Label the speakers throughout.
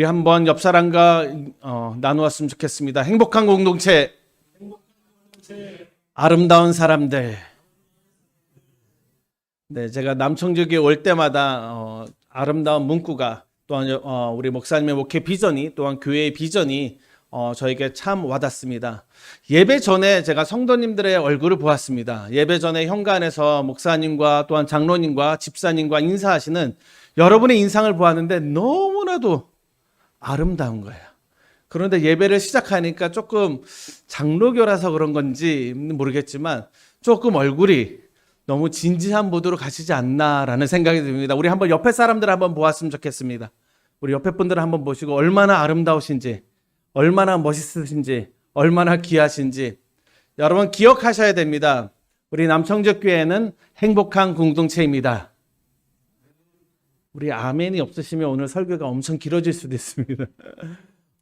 Speaker 1: 우리 한번 옆 사람과 나누었으면 좋겠습니다. 행복한 공동체, 아름다운 사람들. 네, 제가 남청주교에 올 때마다 아름다운 문구가 또한 우리 목사님의 목회 비전이 또한 교회의 비전이 저에게 참 와닿습니다. 예배 전에 제가 성도님들의 얼굴을 보았습니다. 예배 전에 현관에서 목사님과 또한 장로님과 집사님과 인사하시는 여러분의 인상을 보았는데 너무나도 아름다운 거예요. 그런데 예배를 시작하니까 조금 장로교라서 그런 건지 모르겠지만 조금 얼굴이 너무 진지한 모드로 가시지 않나라는 생각이 듭니다. 우리 한번 옆에 사람들 한번 보았으면 좋겠습니다. 우리 옆에 분들을 한번 보시고 얼마나 아름다우신지, 얼마나 멋있으신지, 얼마나 귀하신지 여러분 기억하셔야 됩니다. 우리 남청적교회는 행복한 공동체입니다. 우리 아멘이 없으시면 오늘 설교가 엄청 길어질 수도 있습니다.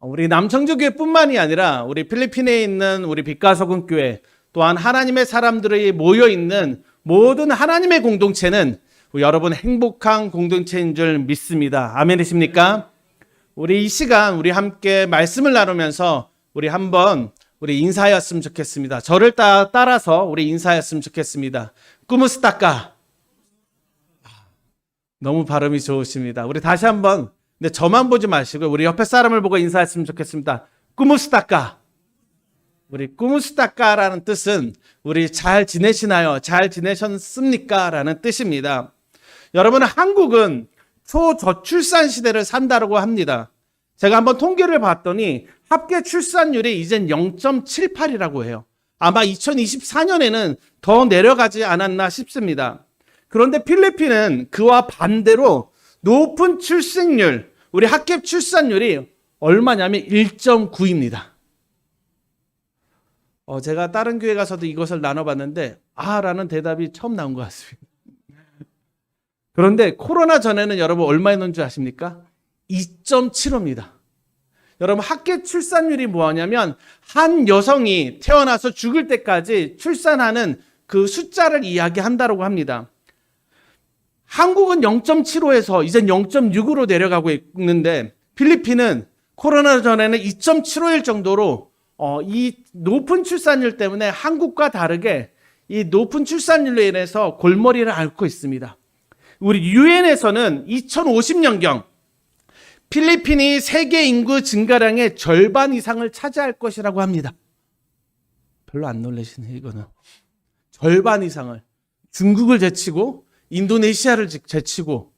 Speaker 1: 우리 남청주교회뿐만이 아니라 우리 필리핀에 있는 우리 빛과 소금 교회 또한 하나님의 사람들이 모여있는 모든 하나님의 공동체는 여러분 행복한 공동체인 줄 믿습니다. 아멘이십니까? 우리 이 시간 우리 함께 말씀을 나누면서 우리 한번 우리 인사하였으면 좋겠습니다. 저를 따라서 우리 인사하였으면 좋겠습니다. 꾸무스타까. 너무 발음이 좋으십니다. 우리 다시 한번, 근데 저만 보지 마시고 우리 옆에 사람을 보고 인사했으면 좋겠습니다. 꾸무스타까. 우리 꾸무스타까라는 뜻은 우리 잘 지내시나요? 잘 지내셨습니까? 라는 뜻입니다. 여러분, 한국은 초저출산 시대를 산다고 합니다. 제가 한번 통계를 봤더니 합계 출산율이 이젠 0.78이라고 해요. 아마 2024년에는 더 내려가지 않았나 싶습니다. 그런데 필리핀은 그와 반대로 높은 출생률, 우리 합계 출산율이 얼마냐면 1.9입니다. 제가 다른 교회 가서도 이것을 나눠봤는데 라는 대답이 처음 나온 것 같습니다. 그런데 코로나 전에는 여러분 얼마였는 줄 아십니까? 2.75입니다. 여러분 합계 출산율이 뭐냐면 한 여성이 태어나서 죽을 때까지 출산하는 그 숫자를 이야기한다고 합니다. 한국은 0.75에서 이젠 0.6으로 내려가고 있는데 필리핀은 코로나 전에는 2.75일 정도로 이 높은 출산율 때문에 한국과 다르게 이 높은 출산율로 인해서 골머리를 앓고 있습니다. 우리 유엔에서는 2050년경 필리핀이 세계 인구 증가량의 절반 이상을 차지할 것이라고 합니다. 별로 안 놀라시네 이거는. 절반 이상을. 중국을 제치고 인도네시아를 제치고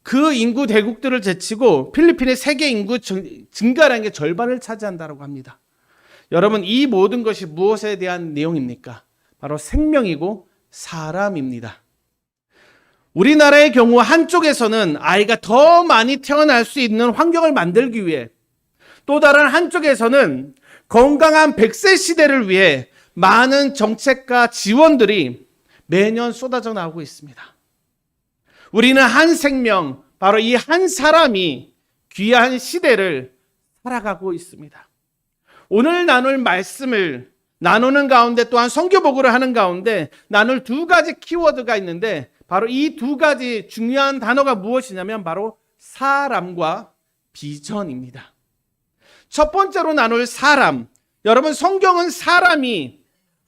Speaker 1: 그 인구 대국들을 제치고 필리핀의 세계 인구 증가량의 절반을 차지한다고 합니다. 여러분, 이 모든 것이 무엇에 대한 내용입니까? 바로 생명이고 사람입니다. 우리나라의 경우 한쪽에서는 아이가 더 많이 태어날 수 있는 환경을 만들기 위해 또 다른 한쪽에서는 건강한 100세 시대를 위해 많은 정책과 지원들이 매년 쏟아져 나오고 있습니다. 우리는 한 생명, 바로 이 한 사람이 귀한 시대를 살아가고 있습니다. 오늘 나눌 말씀을 나누는 가운데 또한 선교복으로 하는 가운데 나눌 두 가지 키워드가 있는데 바로 이 두 가지 중요한 단어가 무엇이냐면 바로 사람과 비전입니다. 첫 번째로 나눌 사람. 여러분, 성경은 사람이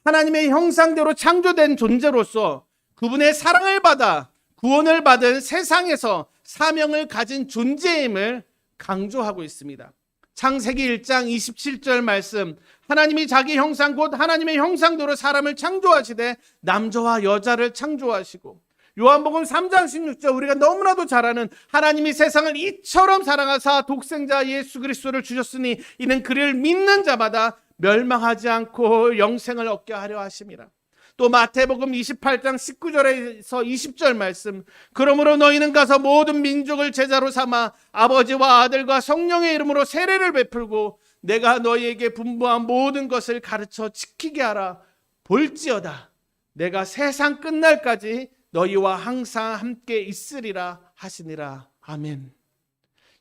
Speaker 1: 하나님의 형상대로 창조된 존재로서 그분의 사랑을 받아 구원을 받은 세상에서 사명을 가진 존재임을 강조하고 있습니다. 창세기 1장 27절 말씀, 하나님이 자기 형상 곧 하나님의 형상대로 사람을 창조하시되 남자와 여자를 창조하시고, 요한복음 3장 16절 우리가 너무나도 잘 아는 하나님이 세상을 이처럼 사랑하사 독생자 예수 그리스도를 주셨으니 이는 그를 믿는 자마다 멸망하지 않고 영생을 얻게 하려 하심이라. 또 마태복음 28장 19절에서 20절 말씀, 그러므로 너희는 가서 모든 민족을 제자로 삼아 아버지와 아들과 성령의 이름으로 세례를 베풀고 내가 너희에게 분부한 모든 것을 가르쳐 지키게 하라. 볼지어다 내가 세상 끝날까지 너희와 항상 함께 있으리라 하시니라. 아멘.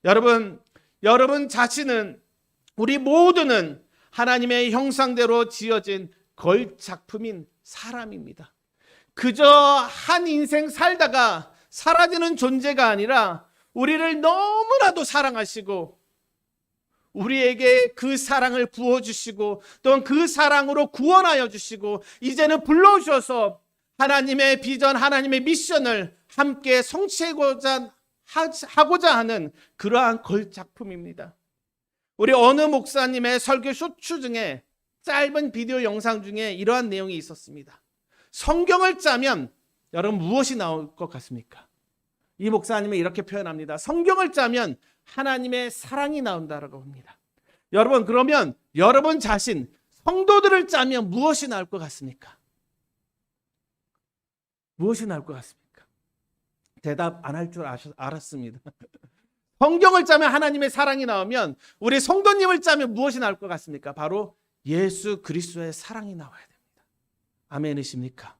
Speaker 1: 여러분 자신은, 우리 모두는 하나님의 형상대로 지어진 걸작품인 사람입니다. 그저 한 인생 살다가 사라지는 존재가 아니라 우리를 너무나도 사랑하시고 우리에게 그 사랑을 부어주시고 또한 그 사랑으로 구원하여 주시고 이제는 불러오셔서 하나님의 비전, 하나님의 미션을 함께 성취하고자 하는 그러한 걸작품입니다. 우리 어느 목사님의 설교 쇼츠 중에 짧은 비디오 영상 중에 이러한 내용이 있었습니다. 성경을 짜면 여러분 무엇이 나올 것 같습니까? 이 목사님은 이렇게 표현합니다. 성경을 짜면 하나님의 사랑이 나온다라고 합니다. 여러분, 그러면 여러분 자신 성도들을 짜면 무엇이 나올 것 같습니까? 무엇이 나올 것 같습니까? 대답 안 할 줄 알았습니다. 성경을 짜면 하나님의 사랑이 나오면 우리 성도님을 짜면 무엇이 나올 것 같습니까? 바로 예수 그리스도의 사랑이 나와야 됩니다. 아멘이십니까?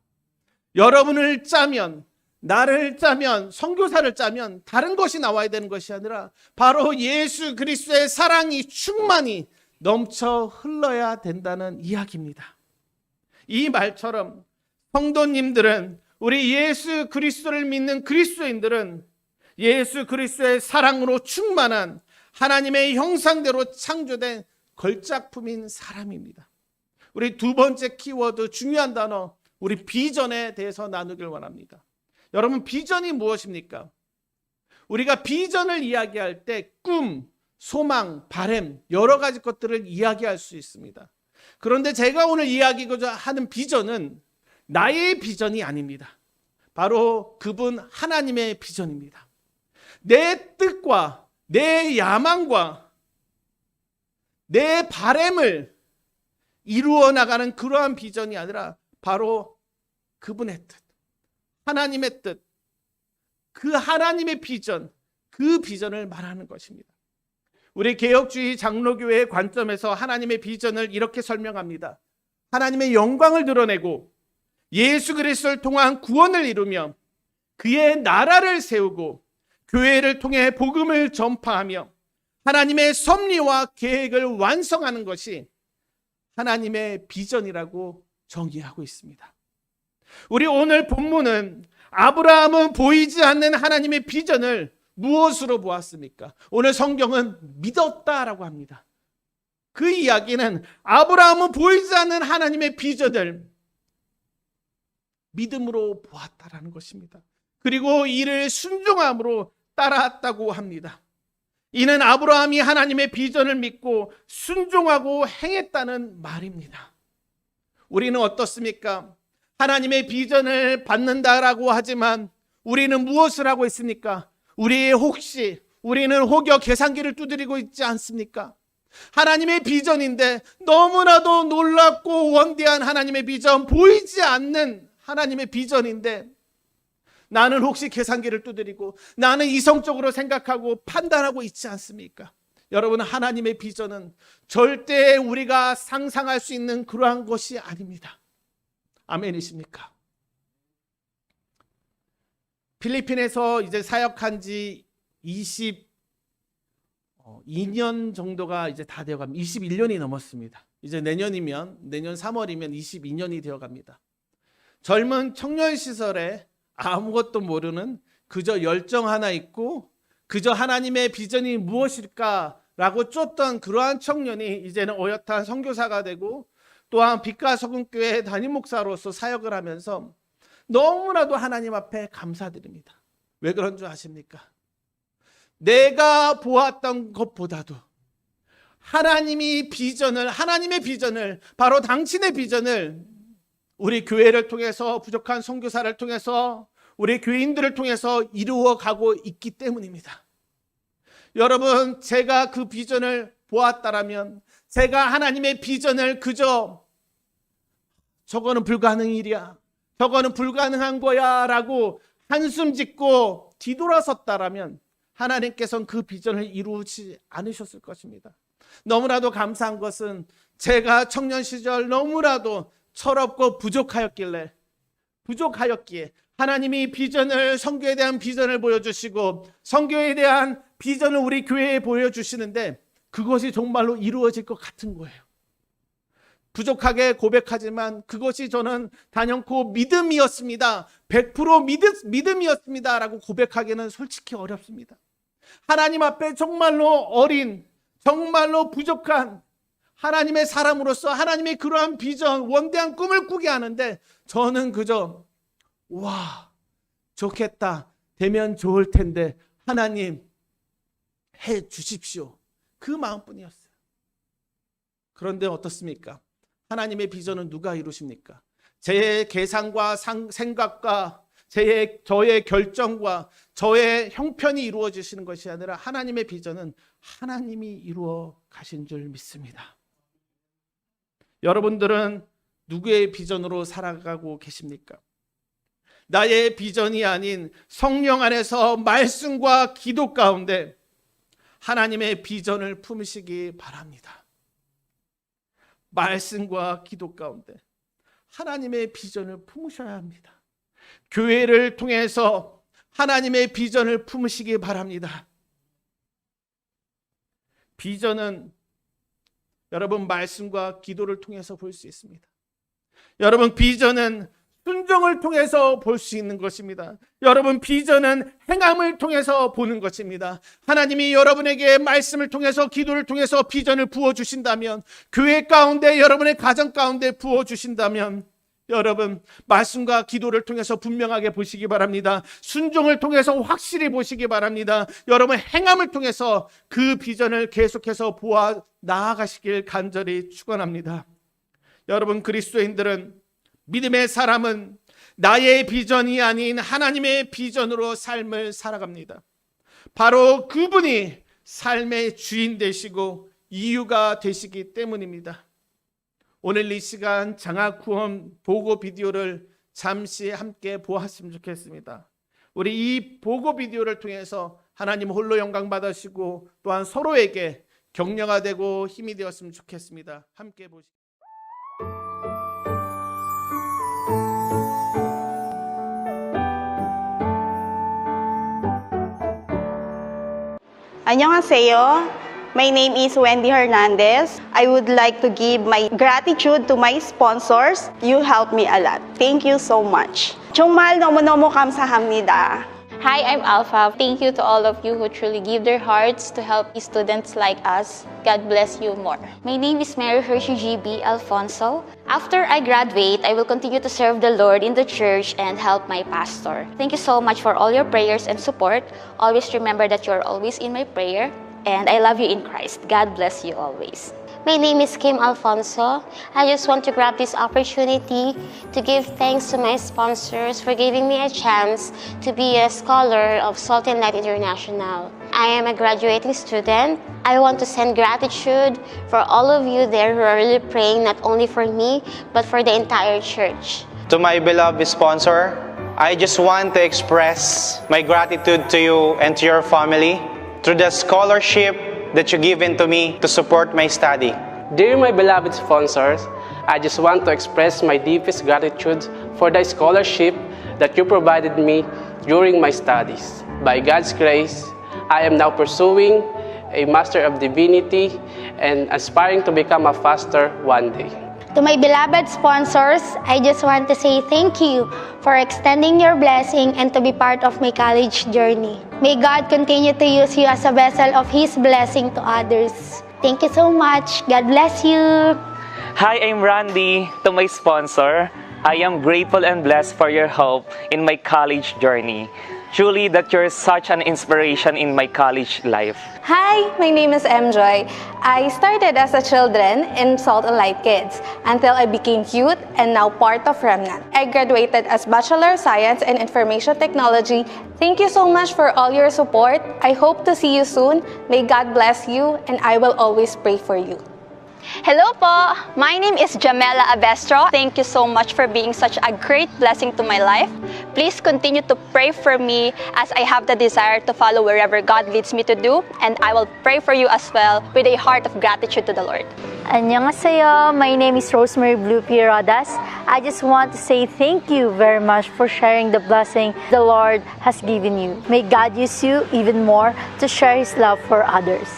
Speaker 1: 여러분을 짜면, 나를 짜면, 선교사를 짜면 다른 것이 나와야 되는 것이 아니라 바로 예수 그리스도의 사랑이 충만히 넘쳐 흘러야 된다는 이야기입니다. 이 말처럼 성도님들은, 우리 예수 그리스도를 믿는 그리스도인들은 예수 그리스도의 사랑으로 충만한 하나님의 형상대로 창조된 걸작품인 사람입니다. 우리 두 번째 키워드, 중요한 단어, 우리 비전에 대해서 나누길 원합니다. 여러분, 비전이 무엇입니까? 우리가 비전을 이야기할 때 꿈, 소망, 바람 여러 가지 것들을 이야기할 수 있습니다. 그런데 제가 오늘 이야기하고자 하는 비전은 나의 비전이 아닙니다. 바로 그분 하나님의 비전입니다. 내 뜻과 내 야망과 내 바람을 이루어 나가는 그러한 비전이 아니라 바로 그분의 뜻, 하나님의 뜻, 그 하나님의 비전, 그 비전을 말하는 것입니다. 우리 개혁주의 장로교회의 관점에서 하나님의 비전을 이렇게 설명합니다. 하나님의 영광을 드러내고 예수 그리스도를 통한 구원을 이루며 그의 나라를 세우고 교회를 통해 복음을 전파하며 하나님의 섭리와 계획을 완성하는 것이 하나님의 비전이라고 정의하고 있습니다. 우리 오늘 본문은 아브라함은 보이지 않는 하나님의 비전을 무엇으로 보았습니까? 오늘 성경은 믿었다라고 합니다. 그 이야기는 아브라함은 보이지 않는 하나님의 비전을 믿음으로 보았다라는 것입니다. 그리고 이를 순종함으로 따라왔다고 합니다. 이는 아브라함이 하나님의 비전을 믿고 순종하고 행했다는 말입니다. 우리는 어떻습니까? 하나님의 비전을 받는다라고 하지만 우리는 무엇을 하고 있습니까? 우리는 혹여 계산기를 두드리고 있지 않습니까? 하나님의 비전인데 너무나도 놀랍고 원대한 하나님의 비전, 보이지 않는 하나님의 비전인데 나는 혹시 계산기를 두드리고 나는 이성적으로 생각하고 판단하고 있지 않습니까? 여러분, 하나님의 비전은 절대 우리가 상상할 수 있는 그러한 것이 아닙니다. 아멘이십니까? 필리핀에서 이제 사역한 지 22년 정도가 이제 다 되어갑니다. 21년이 넘었습니다. 이제 내년 3월이면 22년이 되어갑니다. 젊은 청년 시절에 아무것도 모르는 그저 열정 하나 있고 그저 하나님의 비전이 무엇일까라고 쫓던 그러한 청년이 이제는 어엿한 선교사가 되고 또한 빛과 소금교회 담임 목사로서 사역을 하면서 너무나도 하나님 앞에 감사드립니다. 왜 그런 줄 아십니까? 내가 보았던 것보다도 하나님의 비전을 바로 당신의 비전을 우리 교회를 통해서, 부족한 선교사를 통해서, 우리 교인들을 통해서 이루어가고 있기 때문입니다. 여러분, 제가 그 비전을 보았다라면, 제가 하나님의 비전을 그저 저거는 불가능한 일이야, 저거는 불가능한 거야 라고 한숨 짓고 뒤돌아섰다라면 하나님께서는 그 비전을 이루지 않으셨을 것입니다. 너무나도 감사한 것은 제가 청년 시절 너무나도 철없고 부족하였기에 하나님이 비전을, 선교에 대한 비전을 보여주시고 선교에 대한 비전을 우리 교회에 보여주시는데 그것이 정말로 이루어질 것 같은 거예요. 부족하게 고백하지만 그것이 저는 단연코 믿음이었습니다. 100% 믿음이었습니다 라고 고백하기는 솔직히 어렵습니다. 하나님 앞에 정말로 어린 정말로 부족한 하나님의 사람으로서 하나님의 그러한 비전, 원대한 꿈을 꾸게 하는데 저는 그저 와, 좋겠다, 되면 좋을 텐데 하나님 해 주십시오, 그 마음뿐이었어요. 그런데 어떻습니까? 하나님의 비전은 누가 이루십니까? 제 계산과 생각과 저의 결정과 저의 형편이 이루어지시는 것이 아니라 하나님의 비전은 하나님이 이루어 가신 줄 믿습니다. 여러분들은 누구의 비전으로 살아가고 계십니까? 나의 비전이 아닌 성령 안에서 말씀과 기도 가운데 하나님의 비전을 품으시기 바랍니다. 말씀과 기도 가운데 하나님의 비전을 품으셔야 합니다. 교회를 통해서 하나님의 비전을 품으시기 바랍니다. 비전은 여러분 말씀과 기도를 통해서 볼 수 있습니다. 여러분 비전은 순종을 통해서 볼 수 있는 것입니다. 여러분 비전은 행함을 통해서 보는 것입니다. 하나님이 여러분에게 말씀을 통해서 기도를 통해서 비전을 부어주신다면, 교회 가운데 여러분의 가정 가운데 부어주신다면 여러분 말씀과 기도를 통해서 분명하게 보시기 바랍니다. 순종을 통해서 확실히 보시기 바랍니다. 여러분 행함을 통해서 그 비전을 계속해서 보아 나아가시길 간절히 축원합니다. 여러분 그리스도인들은, 믿음의 사람은 나의 비전이 아닌 하나님의 비전으로 삶을 살아갑니다. 바로 그분이 삶의 주인 되시고 이유가 되시기 때문입니다. 오늘 이 시간 장학후원 보고 비디오를 잠시 함께 보았으면 좋겠습니다. 우리 이 보고 비디오를 통해서 하나님 홀로 영광 받으시고 또한 서로에게 격려가 되고 힘이 되었으면 좋겠습니다. 함께 보시죠.
Speaker 2: 안녕하세요. My name is Wendy Hernandez. I would like to give my gratitude to my sponsors. You helped me a lot. Thank you so much. 정말 너무너무 감사합니다.
Speaker 3: Hi, I'm Alpha. Thank you to all of you who truly give their hearts to help students like us. God bless you more. My name is Mary Hershey GB Alfonso. After I graduate, I will continue to serve the Lord in the church and help my pastor. Thank you so much for all your prayers and support. Always remember that you are always in my prayer, and I love you in Christ. God bless you always.
Speaker 4: My name is Kim Alfonso. I just want to grab this opportunity to give thanks to my sponsors for giving me a chance to be a scholar of Salt and Light International. I am a graduating student. I want to send gratitude for all of you there who are really praying not only for me, but for the entire church.
Speaker 5: To my beloved sponsor, I just want to express my gratitude to you and to your family through the scholarship that you given to me to support my study.
Speaker 6: Dear my beloved sponsors, I just want to express my deepest gratitude for the scholarship that you provided me during my studies. By God's grace, I am now pursuing a Master of Divinity and aspiring to become a pastor one day.
Speaker 4: To my beloved sponsors, I just want to say thank you for extending your blessing and to be part of my college journey. May God continue to use you as a vessel of His blessing to others. Thank you so much. God bless you.
Speaker 7: Hi, I'm Randy. To my sponsor, I am grateful and blessed for your help in my college journey. Truly that you're such an inspiration in my college life.
Speaker 8: Hi, my name is MJoy. I started as a children in Salt and Light Kids until I became youth and now part of Remnant. I graduated as Bachelor of Science in Information Technology. Thank you so much for all your support. I hope to see you soon. May God bless you and I will always pray for you.
Speaker 9: Hello po! My name is Jamela Abestro. Thank you so much for being such a great blessing to my life. Please continue to pray for me as I have the desire to follow wherever God leads me to do, and I will pray for you as well with a heart of gratitude to the Lord.
Speaker 10: 안녕하세요. My name is Rosemary Blue P. Rodas. I just want to say thank you very much for sharing the blessing the Lord has given you. May God use you even more to share His love for others.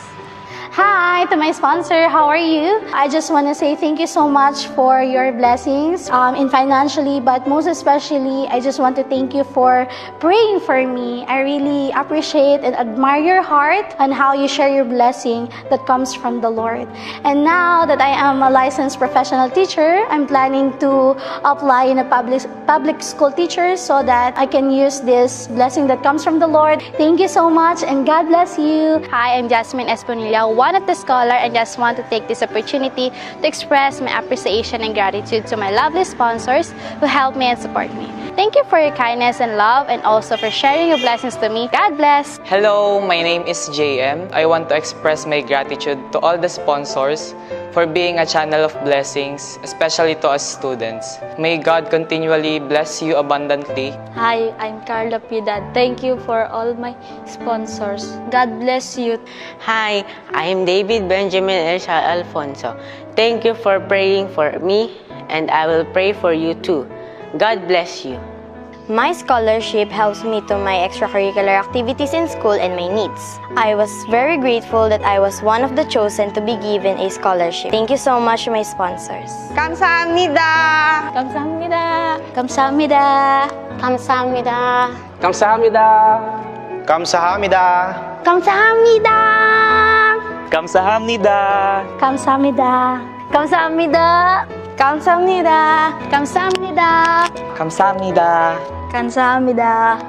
Speaker 11: Hi to my sponsor, how are you? I just want to say thank you so much for your blessings in financially, but most especially, I just want to thank you for praying for me. I really appreciate and admire your heart and how you share your blessing that comes from the Lord. And now that I am a licensed professional teacher, I'm planning to apply in a public school teacher so that I can use this blessing that comes from the Lord. Thank you so much and God bless you.
Speaker 12: Hi, I'm Jasmine Esponilla, one of the scholar, and just want to take this opportunity to express my appreciation and gratitude to my lovely sponsors who help me and support me. Thank you for your kindness and love, and also for sharing your blessings to me. God bless.
Speaker 13: Hello, my name is JM. I want to express my gratitude to all the sponsors for being a channel of blessings, especially to us students. May God continually bless you abundantly.
Speaker 14: Hi, I'm Carla Piedad. Thank you for all my sponsors. God bless you.
Speaker 15: Hi, I'm David Benjamin Elsa Alfonso. Thank you for praying for me, and I will pray for you too. God bless you.
Speaker 10: My scholarship helps me to my extracurricular activities in school and my needs. I was very grateful that I was one of the chosen to be given a scholarship. Thank you so much to my sponsors.
Speaker 2: 감사합니다.
Speaker 11: 감사합니다. 감사합니다.
Speaker 4: 감사합니다.
Speaker 6: 감사합니다.
Speaker 5: 감사합니다.
Speaker 11: 감사합니다.
Speaker 7: 감사합니다.
Speaker 11: 감사합니다.
Speaker 10: 감사합니다.
Speaker 11: 감사합니다. 감사합니다.
Speaker 13: 감사합니다.
Speaker 11: 감사합니다.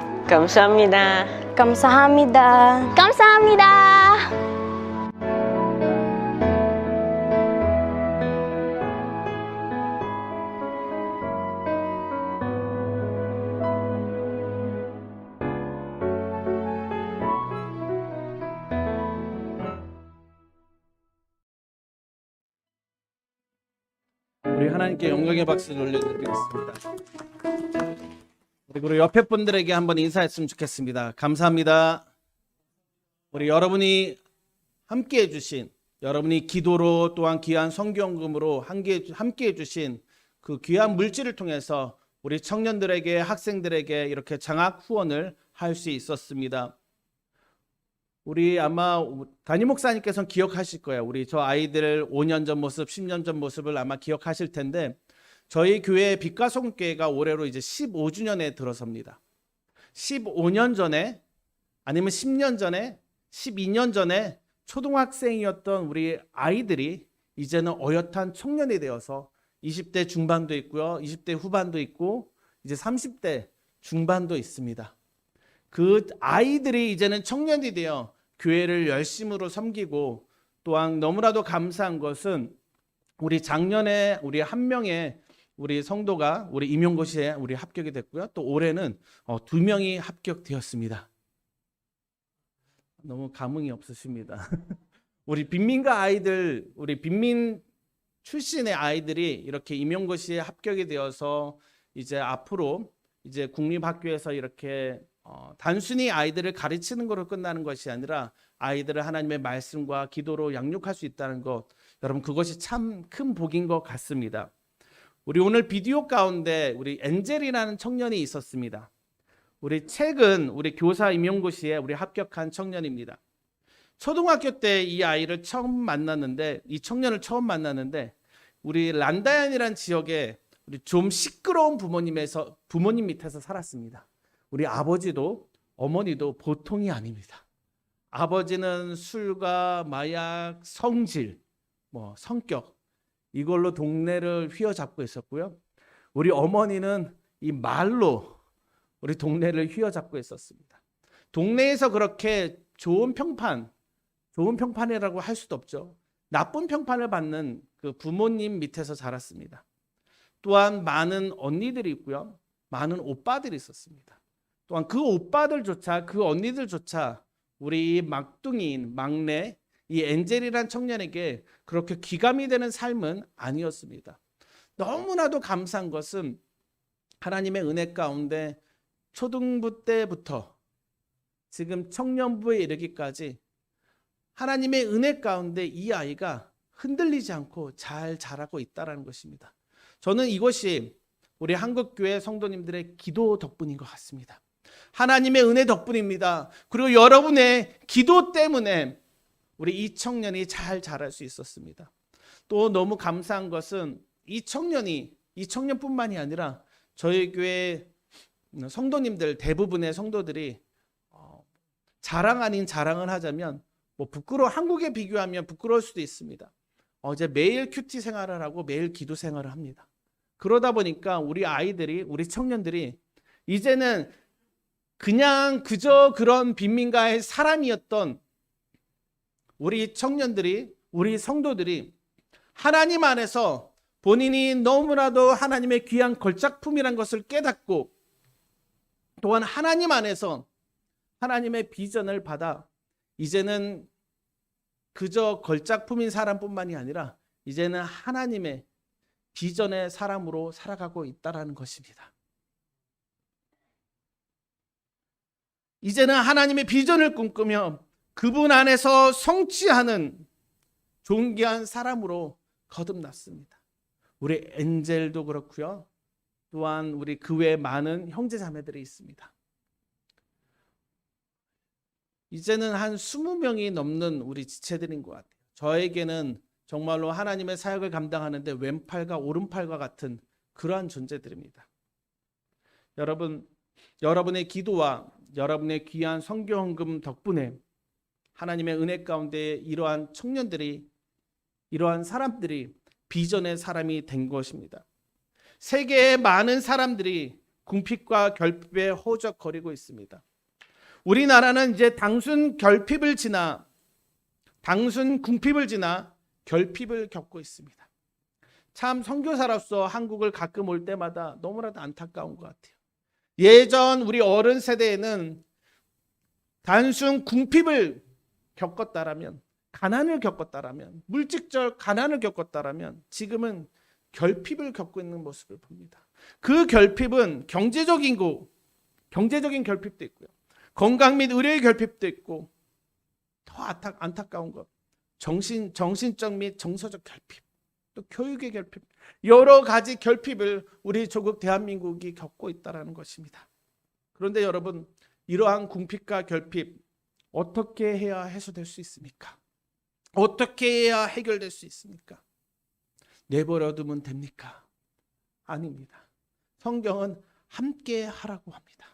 Speaker 15: 감사합니다.
Speaker 10: 감사합니다.
Speaker 11: 감사합니다.
Speaker 1: 우리 하나님께 영광의 박수를 올려드리겠습니다. 그리고 옆에 분들에게 한번 인사했으면 좋겠습니다. 감사합니다. 우리 여러분이 함께 해주신, 여러분이 기도로 또한 귀한 성경금으로 함께 해주신 그 귀한 물질을 통해서 우리 청년들에게, 학생들에게 이렇게 장학 후원을 할 수 있었습니다. 우리 아마 담임 목사님께서는 기억하실 거예요. 우리 저 아이들 5년 전 모습, 10년 전 모습을 아마 기억하실 텐데, 저희 교회 빛과 소금교회가 올해로 이제 15주년에 들어섭니다. 15년 전에, 아니면 10년 전에, 12년 전에 초등학생이었던 우리 아이들이 이제는 어엿한 청년이 되어서 20대 중반도 있고요, 20대 후반도 있고, 이제 30대 중반도 있습니다. 그 아이들이 이제는 청년이 되어 교회를 열심으로 섬기고, 또한 너무나도 감사한 것은 우리 작년에 우리 한 명의 우리 성도가 우리 임용고시에 우리 합격이 됐고요. 또 올해는 2명이 합격되었습니다. 너무 감흥이 없으십니다. 우리 빈민가 아이들, 우리 빈민 출신의 아이들이 이렇게 임용고시에 합격이 되어서 이제 앞으로 이제 국립학교에서 이렇게 단순히 아이들을 가르치는 것으로 끝나는 것이 아니라 아이들을 하나님의 말씀과 기도로 양육할 수 있다는 것, 여러분 그것이 참 큰 복인 것 같습니다. 우리 오늘 비디오 가운데 우리 엔젤이라는 청년이 있었습니다. 우리 최근 우리 교사 임용고시에 우리 합격한 청년입니다. 초등학교 때 이 아이를 처음 만났는데, 이 청년을 처음 만났는데, 우리 란다얀이라는 지역에 우리 좀 시끄러운 부모님 밑에서 살았습니다. 우리 아버지도 어머니도 보통이 아닙니다. 아버지는 술과 마약, 성질, 성격, 이걸로 동네를 휘어잡고 있었고요. 우리 어머니는 이 말로 우리 동네를 휘어잡고 있었습니다. 동네에서 그렇게 좋은 평판이라고 할 수도 없죠. 나쁜 평판을 받는 그 부모님 밑에서 자랐습니다. 또한 많은 언니들이 있고요, 많은 오빠들이 있었습니다. 또한 그 오빠들조차, 그 언니들조차 우리 막둥이인 막내 이 엔젤이란 청년에게 그렇게 귀감이 되는 삶은 아니었습니다. 너무나도 감사한 것은 하나님의 은혜 가운데 초등부 때부터 지금 청년부에 이르기까지 하나님의 은혜 가운데 이 아이가 흔들리지 않고 잘 자라고 있다는 것입니다. 저는 이것이 우리 한국교회 성도님들의 기도 덕분인 것 같습니다. 하나님의 은혜 덕분입니다. 그리고 여러분의 기도 때문에 우리 이 청년이 잘 자랄 수 있었습니다. 또 너무 감사한 것은 이 청년뿐만이 아니라 저희 교회 성도님들, 대부분의 성도들이 자랑 아닌 자랑을 하자면 한국에 비교하면 부끄러울 수도 있습니다. 이제 매일 큐티 생활을 하고 매일 기도 생활을 합니다. 그러다 보니까 우리 아이들이, 우리 청년들이 이제는 그냥 그저 그런 빈민가의 사람이었던 우리 청년들이, 우리 성도들이 하나님 안에서 본인이 너무나도 하나님의 귀한 걸작품이란 것을 깨닫고 또한 하나님 안에서 하나님의 비전을 받아 이제는 그저 걸작품인 사람뿐만이 아니라 이제는 하나님의 비전의 사람으로 살아가고 있다는 것입니다. 이제는 하나님의 비전을 꿈꾸며 그분 안에서 성취하는 존귀한 사람으로 거듭났습니다. 우리 엔젤도 그렇고요. 또한 우리 그 외에 많은 형제자매들이 있습니다. 이제는 한 20명이 넘는 우리 지체들인 것 같아요. 저에게는 정말로 하나님의 사역을 감당하는데 왼팔과 오른팔과 같은 그러한 존재들입니다. 여러분, 여러분의 기도와 여러분의 귀한 선교헌금 덕분에 하나님의 은혜 가운데 이러한 청년들이, 이러한 사람들이 비전의 사람이 된 것입니다. 세계의 많은 사람들이 궁핍과 결핍에 허우적거리고 있습니다. 우리나라는 이제 단순 궁핍을 지나 결핍을 겪고 있습니다. 참 선교사로서 한국을 가끔 올 때마다 너무나도 안타까운 것 같아요. 예전 우리 어른 세대에는 단순 궁핍을 겪었다라면, 가난을 겪었다라면, 물질적 가난을 겪었다라면 지금은 결핍을 겪고 있는 모습을 봅니다. 그 결핍은 경제적인 결핍도 있고요. 건강 및 의료의 결핍도 있고, 더 안타까운 것, 정신적 및 정서적 결핍, 또 교육의 결핍, 여러 가지 결핍을 우리 조국 대한민국이 겪고 있다는 것입니다. 그런데 여러분, 이러한 궁핍과 결핍 어떻게 해야 해소될 수 있습니까? 어떻게 해야 해결될 수 있습니까? 내버려 두면 됩니까? 아닙니다. 성경은 함께 하라고 합니다.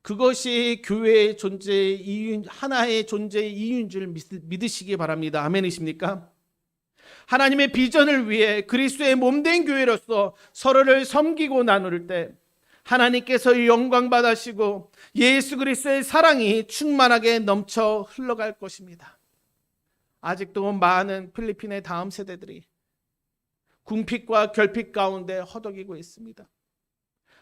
Speaker 1: 그것이 교회의 존재의 이유인, 하나의 존재의 이유인 줄 믿으시기 바랍니다. 아멘이십니까? 하나님의 비전을 위해 그리스도의 몸된 교회로서 서로를 섬기고 나눌 때 하나님께서 영광 받으시고 예수 그리스도의 사랑이 충만하게 넘쳐 흘러갈 것입니다. 아직도 많은 필리핀의 다음 세대들이 궁핍과 결핍 가운데 허덕이고 있습니다.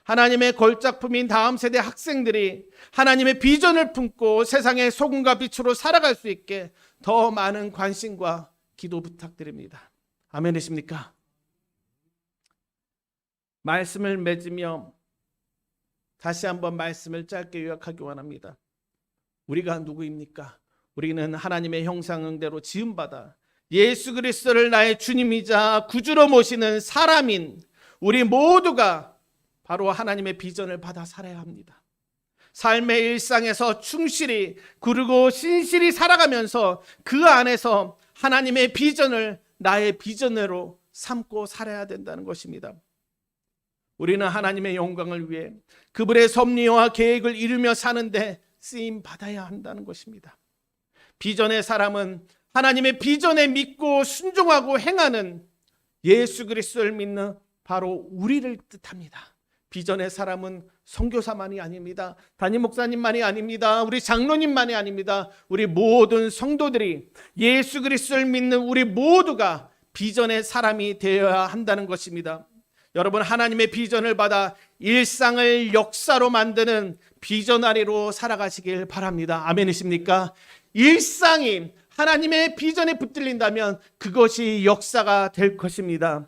Speaker 1: 하나님의 걸작품인 다음 세대 학생들이 하나님의 비전을 품고 세상의 소금과 빛으로 살아갈 수 있게 더 많은 관심과 기도 부탁드립니다. 아멘이십니까? 말씀을 맺으며 다시 한번 말씀을 짧게 요약하기 원합니다. 우리가 누구입니까? 우리는 하나님의 형상대로 지음받아 예수 그리스도를 나의 주님이자 구주로 모시는 사람인 우리 모두가 바로 하나님의 비전을 받아 살아야 합니다. 삶의 일상에서 충실히 그리고 신실히 살아가면서 그 안에서 하나님의 비전을 나의 비전으로 삼고 살아야 된다는 것입니다. 우리는 하나님의 영광을 위해 그분의 섭리와 계획을 이루며 사는데 쓰임 받아야 한다는 것입니다. 비전의 사람은 하나님의 비전에 믿고 순종하고 행하는 예수 그리스도를 믿는 바로 우리를 뜻합니다. 비전의 사람은 선교사만이 아닙니다. 담임 목사님만이 아닙니다. 우리 장로님만이 아닙니다. 우리 모든 성도들이 예수 그리스도를 믿는 우리 모두가 비전의 사람이 되어야 한다는 것입니다. 여러분, 하나님의 비전을 받아 일상을 역사로 만드는 비전아리로 살아가시길 바랍니다. 아멘이십니까? 일상이 하나님의 비전에 붙들린다면 그것이 역사가 될 것입니다.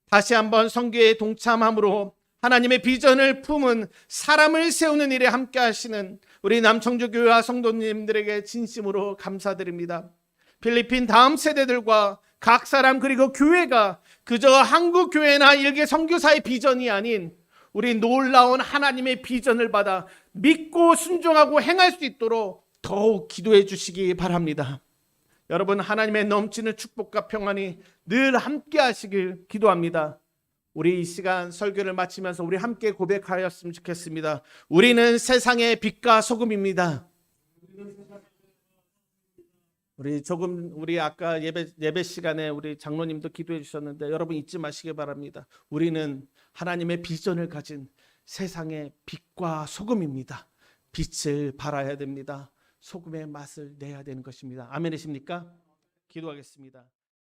Speaker 1: 다시 한번 선교에 동참함으로 하나님의 비전을 품은 사람을 세우는 일에 함께 하시는 우리 남청주교회와 성도님들에게 진심으로 감사드립니다. 필리핀 다음 세대들과 각 사람 그리고 교회가 그저 한국 교회나 일개 선교사의 비전이 아닌 우리 놀라운 하나님의 비전을 받아 믿고 순종하고 행할 수 있도록 더욱 기도해 주시기 바랍니다. 여러분, 하나님의 넘치는 축복과 평안이 늘 함께 하시길 기도합니다. 우리 이 시간 설교를 마치면서 우리 함께 고백하였으면 좋겠습니다. 우리는 세상의 빛과 소금입니다. 우리 아까 예배 시간에 우리 장로님도 기도해 주셨는데 여러분 잊지 마시기 바랍니다. 우리는 하나님의 비전을 가진 세상의 빛과 소금입니다. 빛을 발하여야 됩니다. 소금의 맛을 내야 되는 것입니다. 아멘이십니까? 기도하겠습니다.